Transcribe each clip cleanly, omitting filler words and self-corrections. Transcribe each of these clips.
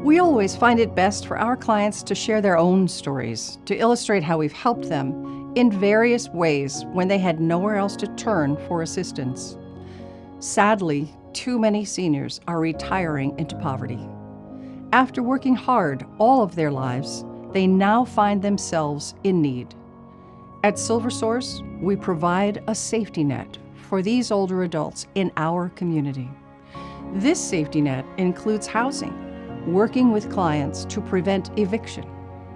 We always find it best for our clients to share their own stories to illustrate how we've helped them in various ways when they had nowhere else to turn for assistance. Sadly, too many seniors are retiring into poverty. After working hard all of their lives, they now find themselves in need. At SilverSource, we provide a safety net for these older adults in our community. This safety net includes housing, working with clients to prevent eviction,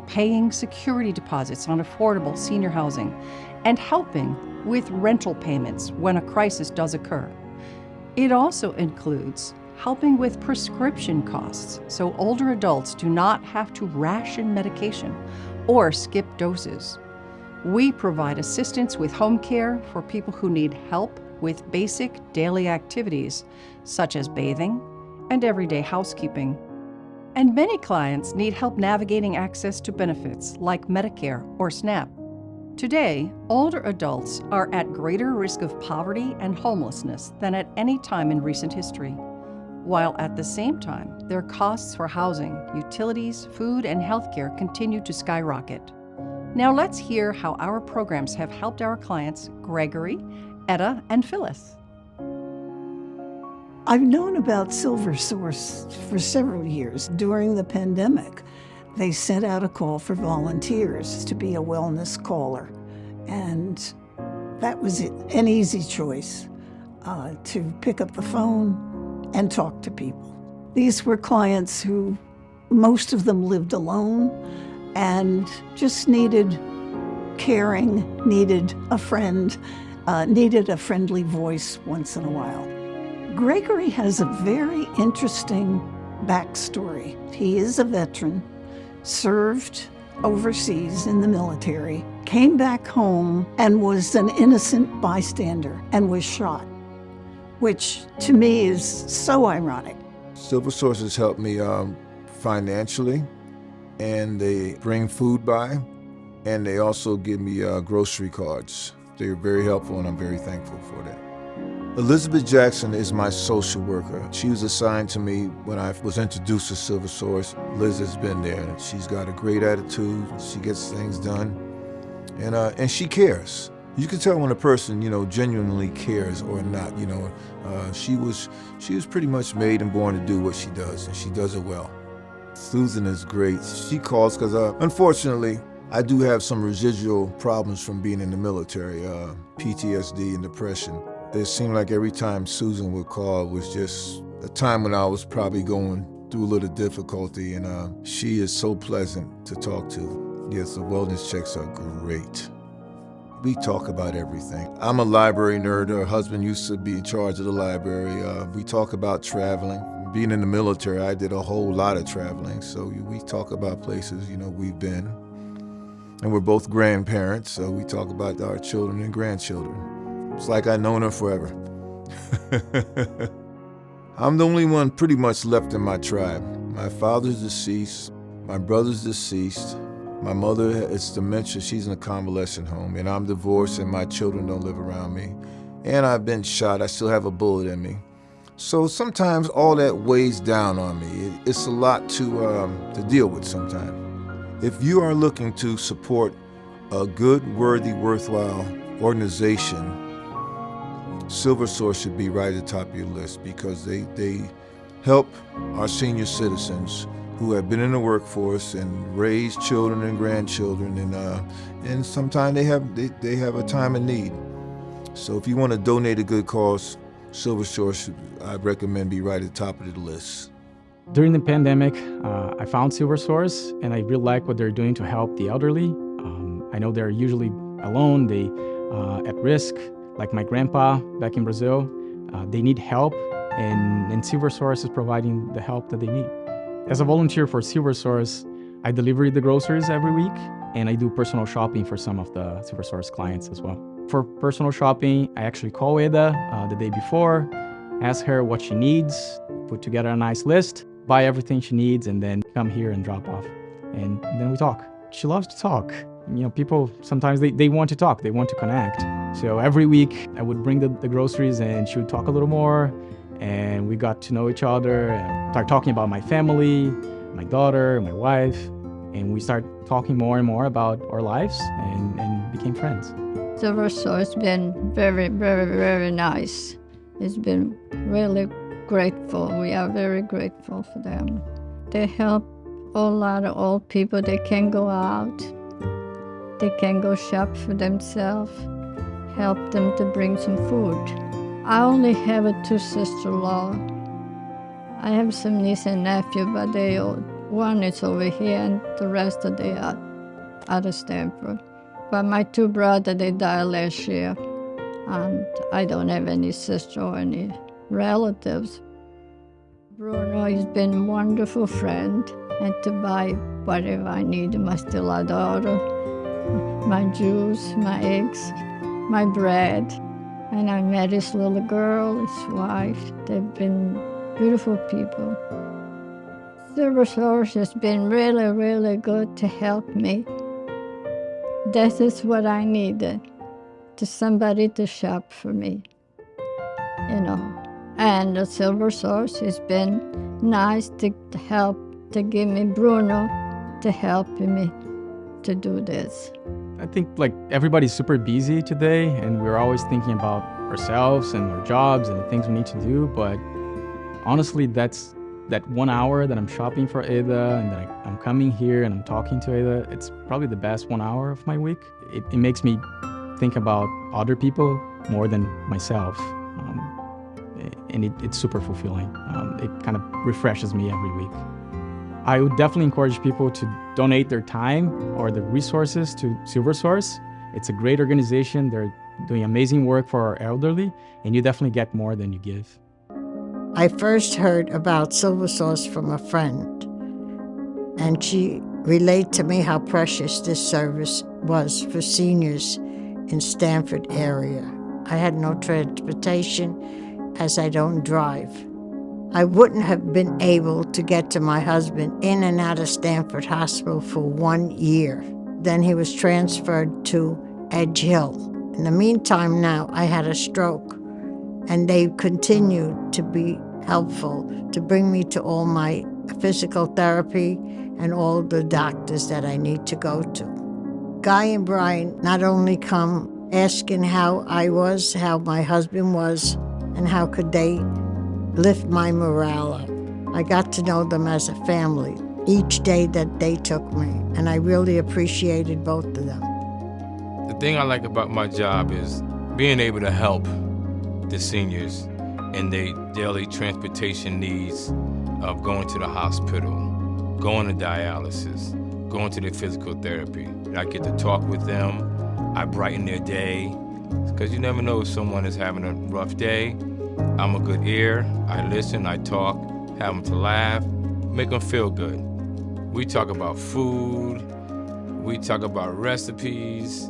paying security deposits on affordable senior housing, and helping with rental payments when a crisis does occur. It also includes helping with prescription costs so older adults do not have to ration medication or skip doses. We provide assistance with home care for people who need help with basic daily activities such as bathing and everyday housekeeping. And many clients need help navigating access to benefits like Medicare or SNAP. Today, older adults are at greater risk of poverty and homelessness than at any time in recent history, while at the same time, their costs for housing, utilities, food, and healthcare continue to skyrocket. Now let's hear how our programs have helped our clients, Gregory, Etta, and Phyllis. I've known about SilverSource for several years. During the pandemic, they sent out a call for volunteers to be a wellness caller. And that was an easy choice to pick up the phone and talk to people. These were clients who, most of them lived alone and just needed caring, needed a friend, needed a friendly voice once in a while. Gregory has a very interesting backstory. He is a veteran, served overseas in the military, came back home and was an innocent bystander and was shot, which to me is so ironic. SilverSource has helped me financially, and they bring food by, and they also give me grocery cards. They're very helpful, and I'm very thankful for that. Elizabeth Jackson is my social worker. She was assigned to me when I was introduced to SilverSource. Liz has been there, and she's got a great attitude. She gets things done, and she cares. You can tell when a person, genuinely cares or not. She was pretty much made and born to do what she does, and she does it well. Susan is great. She calls because, unfortunately, I do have some residual problems from being in the military, PTSD and depression. It seemed like every time Susan would call was just a time when I was probably going through a little difficulty, and she is so pleasant to talk to. Yes, the wellness checks are great. We talk about everything. I'm a library nerd. Her husband used to be in charge of the library. We talk about traveling. Being in the military, I did a whole lot of traveling, so we talk about places, we've been. And we're both grandparents, so we talk about our children and grandchildren. It's like I've known her forever. I'm the only one pretty much left in my tribe. My father's deceased, my brother's deceased, my mother has dementia, she's in a convalescent home, and I'm divorced and my children don't live around me. And I've been shot, I still have a bullet in me. So sometimes all that weighs down on me. It's a lot to deal with sometimes. If you are looking to support a good, worthy, worthwhile organization, SilverSource should be right at the top of your list because they help our senior citizens who have been in the workforce and raised children and grandchildren, and sometimes they have a time of need. So if you want to donate a good cause, SilverSource, I recommend be right at the top of the list. During the pandemic, I found SilverSource, and I really like what they're doing to help the elderly. I know they're usually alone, they at risk, like my grandpa back in Brazil. They need help, and SilverSource is providing the help that they need. As a volunteer for SilverSource, I deliver the groceries every week, and I do personal shopping for some of the SilverSource clients as well. For personal shopping, I actually call Eda the day before, ask her what she needs, put together a nice list, buy everything she needs, and then come here and drop off. And then we talk. She loves to talk. People, sometimes they want to talk, they want to connect. So every week I would bring the groceries and she would talk a little more, and we got to know each other and start talking about my family, my daughter, my wife, and we start talking more and more about our lives and became friends. SilverSource has been very, very, very nice. It's been really grateful. We are very grateful for them. They help a lot of old people. They can go out. They can go shop for themselves. Help them to bring some food. I only have two sister-in-law. I have some niece and nephew, but one is over here and the rest of they are out of Stanford. But my two brothers, they died last year, and I don't have any sister or any relatives. Bruno has been a wonderful friend, and to buy whatever I need, my daughter, my juice, my eggs, my bread. And I met his little girl, his wife. They've been beautiful people. SilverSource has been really, really good to help me. This is what I needed, to somebody to shop for me, you know. And the SilverSource has been nice to help, to give me Bruno, to help me to do this. I think like everybody's super busy today, and we're always thinking about ourselves and our jobs and the things we need to do. But honestly, that's that 1 hour that I'm shopping for Ada and that I'm coming here and I'm talking to Ada. It's probably the best 1 hour of my week. It makes me think about other people more than myself, and it's super fulfilling. It kind of refreshes me every week. I would definitely encourage people to donate their time or the resources to SilverSource. It's a great organization. They're doing amazing work for our elderly, and you definitely get more than you give. I first heard about SilverSource from a friend, and she relayed to me how precious this service was for seniors in Stanford area. I had no transportation as I don't drive. I wouldn't have been able to get to my husband in and out of Stanford Hospital for 1 year. Then he was transferred to Edge Hill. In the meantime now, I had a stroke, and they continued to be helpful to bring me to all my physical therapy and all the doctors that I need to go to. Guy and Brian not only come asking how I was, how my husband was, and how could they lift my morale up. I got to know them as a family each day that they took me, and I really appreciated both of them. The thing I like about my job is being able to help the seniors in their daily transportation needs of going to the hospital, going to dialysis, going to their physical therapy. And I get to talk with them. I brighten their day, because you never know if someone is having a rough day. I'm a good ear. I listen, I talk, have them to laugh, make them feel good. We talk about food, we talk about recipes,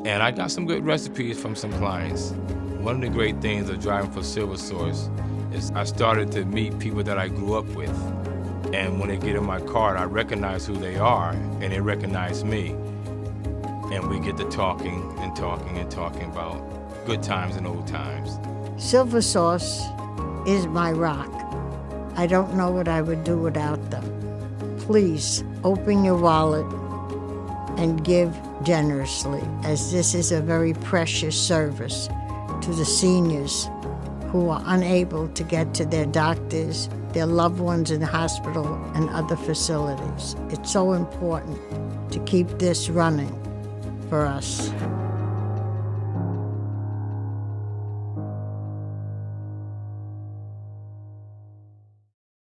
and I got some good recipes from some clients. One of the great things of driving for SilverSource is I started to meet people that I grew up with. And when they get in my car, I recognize who they are, and they recognize me. And we get to talking and talking and talking about good times and old times. SilverSource is my rock. I don't know what I would do without them. Please open your wallet and give generously, as this is a very precious service to the seniors who are unable to get to their doctors, their loved ones in the hospital and other facilities. It's so important to keep this running for us.